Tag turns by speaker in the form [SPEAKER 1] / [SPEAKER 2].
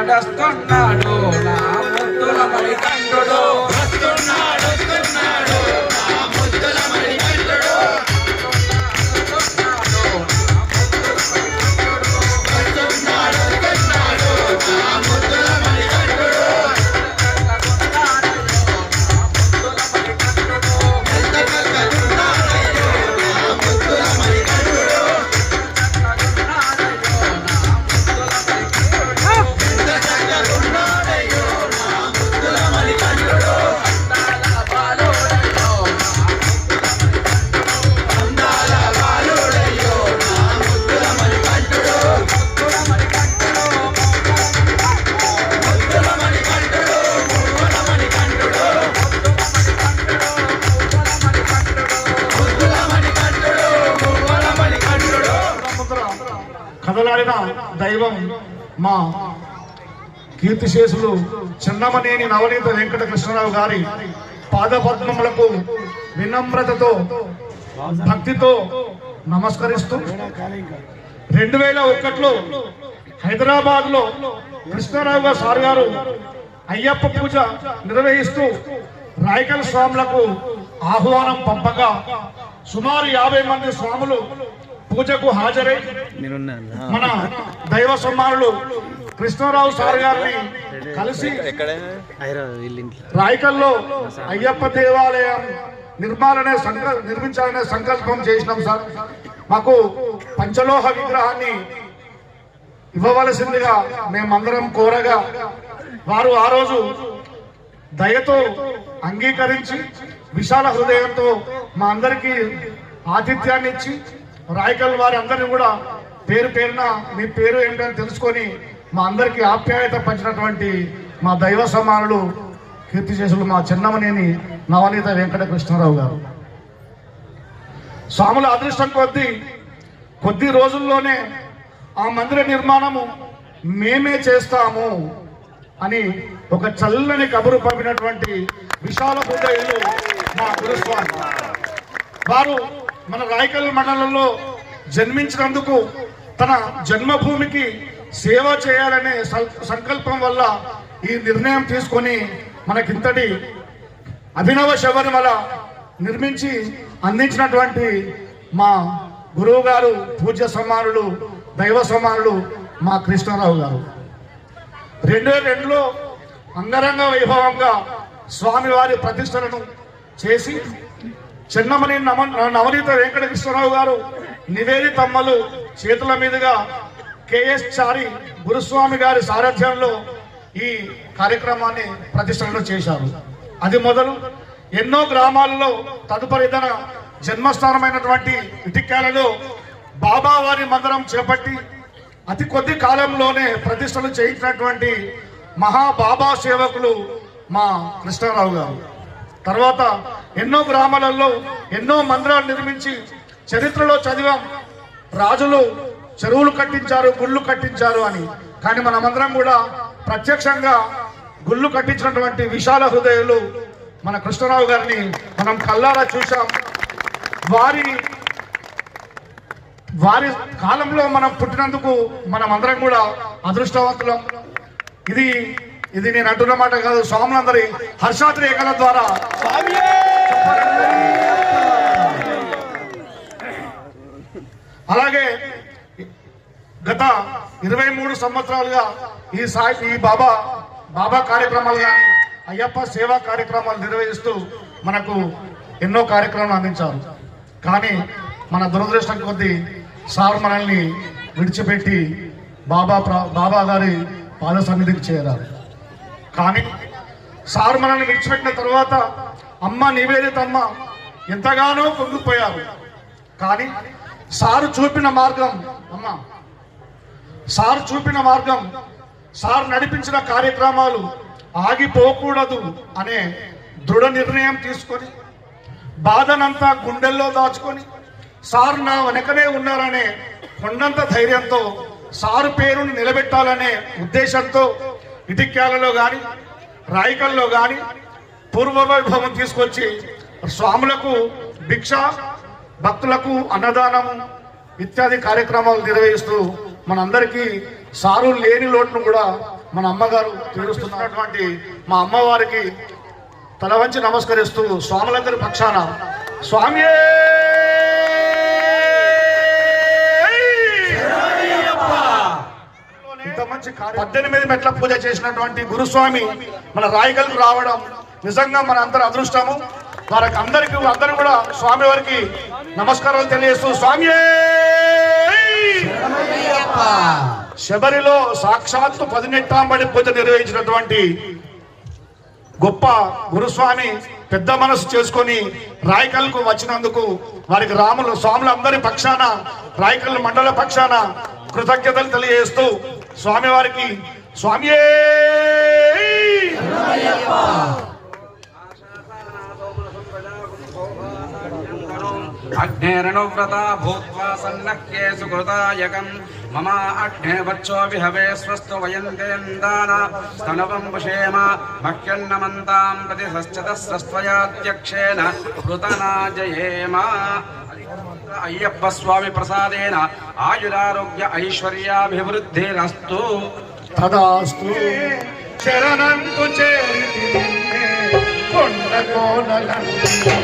[SPEAKER 1] వస్తున్నాడు నా ముద్దుల మణికంఠుడు వస్తున్నాడు నా ముద్దుల మణికంఠుడు
[SPEAKER 2] కదలాడిన దైవం మా కీర్తిశేషులు చిన్నమనేని నవనీత వెంకట కృష్ణరావు గారి పాదపద్మములకు వినమ్రతతో భక్తితో నమస్కరిస్తూ 2001లో హైదరాబాద్ లో కృష్ణరావు సార్ గారు అయ్యప్ప పూజ నిర్వహిస్తూ రాయకల్ స్వాములకు ఆహ్వానం పంపగా సుమారు 50 మంది స్వాములు పూజకు హాజరై మన దైవ సమ్మానులు కృష్ణరావు సార్ గారిని కలిసి రాయకల్లో అయ్యప్ప దేవాలయం నిర్మించాలనే సంకల్పం చేసినాం సార్. మాకు పంచలోహ విగ్రహాన్ని ఇవ్వవలసిందిగా మేమందరం కోరగా వారు ఆ రోజు దయతో అంగీకరించి విశాల హృదయంతో మా అందరికీ ఆతిథ్యాన్ని ఇచ్చి రాయకల్ వారి అందరినీ కూడా పేరు పేరున మీ పేరు ఏమిటని తెలుసుకొని మా అందరికీ ఆప్యాయత పంచినటువంటి మా దైవ సమానులు కీర్తిశేషులు మా చిన్నమనేని నవనీత వెంకట కృష్ణరావు గారు. స్వాముల అదృష్టం కొద్ది రోజుల్లోనే ఆ మందిర నిర్మాణము మేమే చేస్తాము అని ఒక చల్లని కబురు పంపినటువంటి విశాల హృదయులు మా గురుస్వామి వారు మన రాయకల్ మండలంలో జన్మించినందుకు తన జన్మభూమికి సేవ చేయాలనే సంకల్పం వల్ల ఈ నిర్ణయం తీసుకొని మనకింతటి అభినవ శబరిమల నిర్మించి అందించినటువంటి మా గురువు గారు పూజ్య సమానులు దైవ సమానులు మా కృష్ణరావు గారు 2002లో అంగరంగ వైభవంగా స్వామివారి ప్రతిష్టలను చేసి చిన్నమని నవనీత వెంకట కృష్ణరావు గారు నివేదితమ్మలు చేతుల మీదుగా కెఎస్ చారి గురుస్వామి గారి సారథ్యంలో ఈ కార్యక్రమాన్ని ప్రతిష్టలు చేశారు. అది మొదలు ఎన్నో గ్రామాలలో తదుపరి తన జన్మస్థానమైనటువంటి ఇటిక్యాలలో బాబా వారి మందిరం చేపట్టి అతి కొద్ది కాలంలోనే ప్రతిష్టలు చేయించినటువంటి మహాబాబా సేవకులు మా కృష్ణరావు గారు. తర్వాత ఎన్నో గ్రామాలలో ఎన్నో మందిరాలు నిర్మించి చరిత్రలో చదివాం, రాజులు చెరువులు కట్టించారు, గుళ్ళు కట్టించారు అని. కానీ మనమందరం కూడా ప్రత్యక్షంగా గుళ్ళు కట్టించినటువంటి విశాల హృదయులు మన కృష్ణరావు గారిని మనం కల్లారా చూసాం. వారి కాలంలో మనం పుట్టినందుకు మనం అందరం కూడా అదృష్టవంతులం. ఇది నేను అంటున్న మాట కాదు, స్వాములందరి హర్షాతిరేకల ద్వారా. అలాగే గత 23 సంవత్సరాలుగా ఈ బాబా కార్యక్రమాలు కానీ అయ్యప్ప సేవా కార్యక్రమాలు నిర్వహిస్తూ మనకు ఎన్నో కార్యక్రమాలు అందించారు. కానీ మన దురదృష్టం కొద్దీ సార్ మనల్ని విడిచిపెట్టి బాబా గారి పాద సన్నిధికి చేరారు. కానీ సార్ మనల్ని విడిచిపెట్టిన తర్వాత అమ్మ నివేదితమ్మ ఎంతగానో పొంగిపోయారు. కానీ సార్ చూపిన మార్గం సార్ నడిపించిన కార్యక్రమాలు ఆగిపోకూడదు అనే దృఢ నిర్ణయం తీసుకొని బాధనంతా గుండెల్లో దాచుకొని సార్ నా వెనకనే ఉన్నారనే కొండంత ధైర్యంతో సారు పేరుని నిలబెట్టాలనే ఉద్దేశంతో ఇటిక్యాలలో కానీ రాయకల్లో కానీ పూర్వవైభవం తీసుకొచ్చి స్వాములకు భిక్ష, భక్తులకు అన్నదానము ఇత్యాది కార్యక్రమాలు నిర్వహిస్తూ మనందరికీ సారు లేని లోటును కూడా మన అమ్మగారు తీరుస్తున్నటువంటి మా అమ్మవారికి తల వంచి నమస్కరిస్తూ స్వాములందరి పక్షాన స్వామి ఇంత మంచి 18 మెట్ల పూజ చేసినటువంటి గురుస్వామి మన రాయగల్కు రావడం నిజంగా మన అందరి అదృష్టము. వారికి అందరూ కూడా స్వామి వారికి నమస్కారాలు తెలియజేస్తూ స్వామి శబరిలో సాక్షాత్తు 18 పూజ నిర్వహించినటువంటి గొప్ప గురుస్వామి పెద్ద మనసు చేసుకొని రాయకల్కు వచ్చినందుకు వారికి స్వాములందరి పక్షాన రాయకల్ మండల పక్షాన కృతజ్ఞతలు తెలియజేస్తూ స్వామి వారికి స్వామి
[SPEAKER 1] అగ్నేరణువ్రతా భూత్వా సన్నక్యే సుకృతాయకం మమ అగ్నే వచ్చో విహవే స్వస్తు వయంతేందాన స్తనవం పుషేమ మహ్యన్నమంతాం ప్రతి సశ్చతస్రస్త్వయాధ్యక్షేణ కృతనాజయేమ. అయ్యప్ప స్వామి ప్రసాదేన ఆయురారోగ్య ఐశ్వర్యాభివృద్ధిరస్తు.
[SPEAKER 2] తదాస్తు. శరణంతు చేరితి కొండ కోనలందు